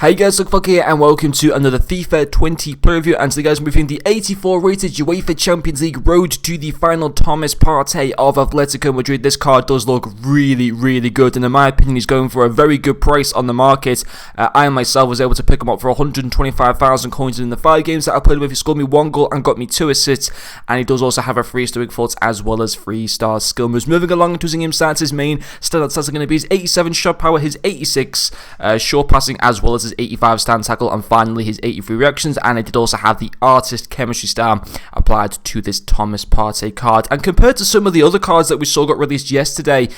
Hey guys, Luke here and welcome to another FIFA 20 player review, and today guys we're reviewing the 84 rated UEFA Champions League Road to the Final Thomas Partey of Atletico Madrid. This card does look really good, and in my opinion he's going for a very good price on the market. I myself was able to pick him up for 125,000 coins in the 5 games that I played with. He scored me 1 goal and got me 2 assists, and he does also have a 3 stoic thoughts as well as 3-star skill moves. Moving along into his in-game stats, his main standout stats are going to be his 87 shot power, his 86 short passing, as well as his 85 stand tackle, and finally his 83 reactions. And it did also have the artist chemistry star applied to this Thomas Partey card. And compared to some of the other cards that we saw got released yesterday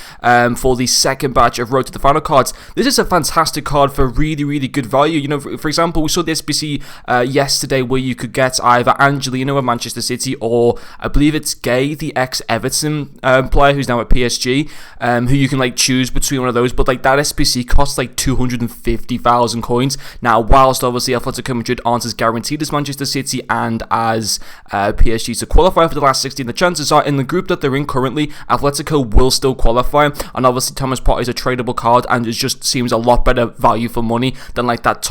for the second batch of Road to the Final cards, this is a fantastic card for really good value. You know, for example, we saw the SBC yesterday where you could get either Angelino of Manchester City, or I believe it's Gay, the ex-Everton player who's now at PSG, who you can like choose between one of those. But like that SBC costs like 250,000 coins. Now, whilst obviously Atletico Madrid aren't as guaranteed as Manchester City and as PSG to qualify for the last 16, the chances are in the group that they're in currently, Atletico will still qualify. And obviously Thomas Partey is a tradable card, and it just seems a lot better value for money than like that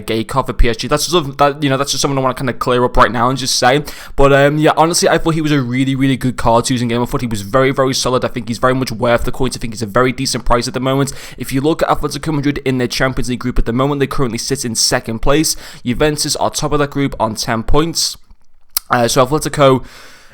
Gay card for PSG. That's just that's just something I want to kind of clear up right now and just say. But yeah, honestly, I thought he was a really good card to use in game. I thought he was very solid. I think he's very much worth the coins. I think he's a very decent price at the moment. If you look at Atletico Madrid in their Champions League group at the moment, they currently sit in second place. Juventus are top of that group on 10 points. So Atletico,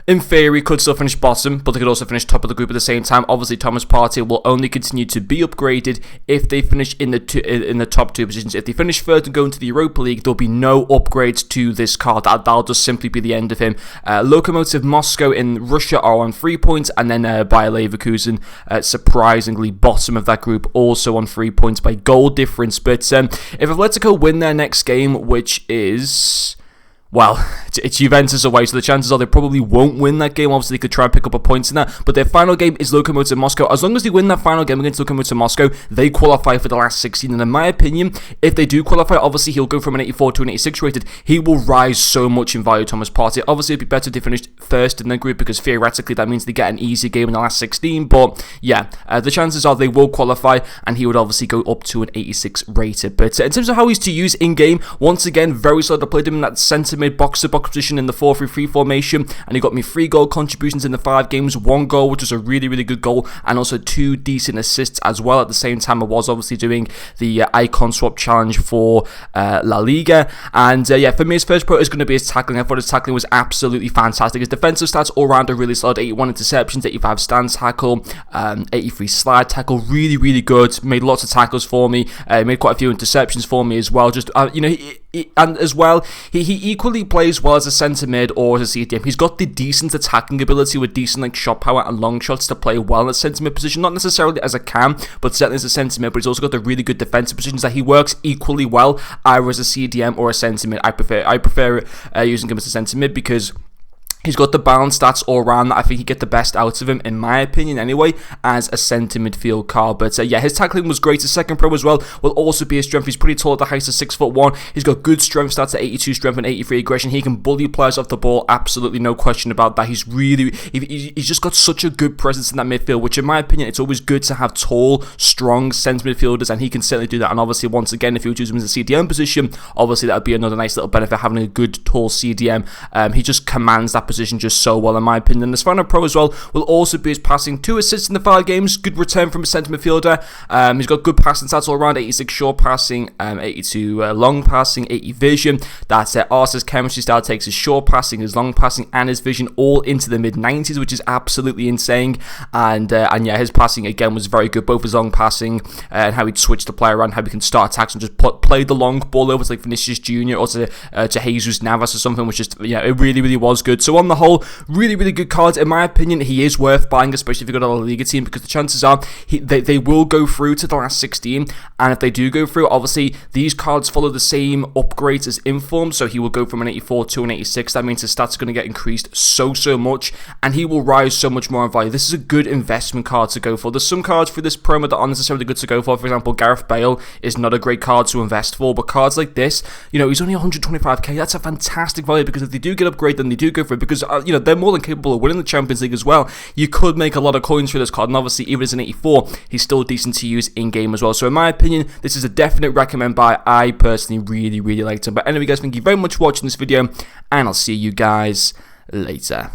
in theory, could still finish bottom, but they could also finish top of the group at the same time. Obviously, Thomas Partey will only continue to be upgraded if they finish in the top 2 positions. If they finish third and go into the Europa League, there'll be no upgrades to this card. That'll just simply be the end of him. Lokomotiv Moscow in Russia are on 3 points, and then Bayer Leverkusen, surprisingly bottom of that group, also on 3 points by goal difference. But if Atletico win their next game, which is, well, it's Juventus away, so the chances are they probably won't win that game. Obviously, they could try and pick up a point in that, but their final game is Lokomotiv Moscow. As long as they win that final game against Lokomotiv Moscow, they qualify for the last 16. And in my opinion, if they do qualify, obviously he'll go from an 84 to an 86 rated. He will rise so much in value, Thomas Partey. Obviously, it'd be better if they finished first in their group, because theoretically that means they get an easier game in the last 16. But yeah, the chances are they will qualify, and he would obviously go up to an 86 rated. But in terms of how he's to use in game, once again, very solid. I played him in that centre mid box-to-box position in the 4-3-3 formation, and he got me 3 goal contributions in the 5 games, 1 goal, which was a really good goal, and also 2 decent assists as well. At the same time, I was obviously doing the icon swap challenge for La Liga, and yeah, for me his first pro is going to be his tackling. I thought his tackling was absolutely fantastic. His defensive stats all round are really solid: 81 interceptions, 85 stand tackle, 83 slide tackle, really good. Made lots of tackles for me, made quite a few interceptions for me as well. Just and as well, he equally plays well as a centre mid or as a CDM. He's got the decent attacking ability with decent like shot power and long shots to play well in a centre mid position. Not necessarily as a cam, but certainly as a centre mid. But he's also got the really good defensive positions that he works equally well either as a CDM or a centre mid. I prefer using him as a centre mid because he's got the balance stats all around that I think you get the best out of him, in my opinion anyway, as a centre midfield card. But yeah, his tackling was great. His second pro as well will also be his strength. He's pretty tall at the height of 6'1". He's got good strength stats at 82 strength and 83 aggression. He can bully players off the ball, absolutely no question about that. He's just got such a good presence in that midfield, which in my opinion, it's always good to have tall, strong centre midfielders, and he can certainly do that. And obviously, once again, if you choose him as a CDM position, obviously that would be another nice little benefit, having a good tall CDM. He just commands that position just so well, in my opinion. This final pro as well will also be his passing, 2 assists in the 5 games, good return from a centre midfielder. He's got good passing stats all around: 86 short passing, 82 long passing, 80 vision. That's Arce's chemistry style takes his short passing, his long passing, and his vision all into the mid-90s, which is absolutely insane. And yeah, his passing again was very good, both his long passing and how he'd switch the play around, how he can start attacks and just play the long ball over to like Vinicius Jr. or to Jesus Navas or something, which just, yeah, it really was good. So on the whole, really good cards. In my opinion, he is worth buying, especially if you've got a La Liga team, because the chances are they will go through to the last 16, and if they do go through, obviously these cards follow the same upgrades as Inform, so he will go from an 84 to an 86. That means his stats are going to get increased so much, and he will rise so much more in value. This is a good investment card to go for. There's some cards for this promo that aren't necessarily good to go for. For example, Gareth Bale is not a great card to invest for, but cards like this, you know, he's only 125k. That's a fantastic value, because if they do get upgraded, then they do go for it, because because, you know, they're more than capable of winning the Champions League as well. You could make a lot of coins for this card, and obviously, even as an 84, he's still decent to use in-game as well. So in my opinion, this is a definite recommend buy. I personally really liked him. But anyway, guys, thank you very much for watching this video, and I'll see you guys later.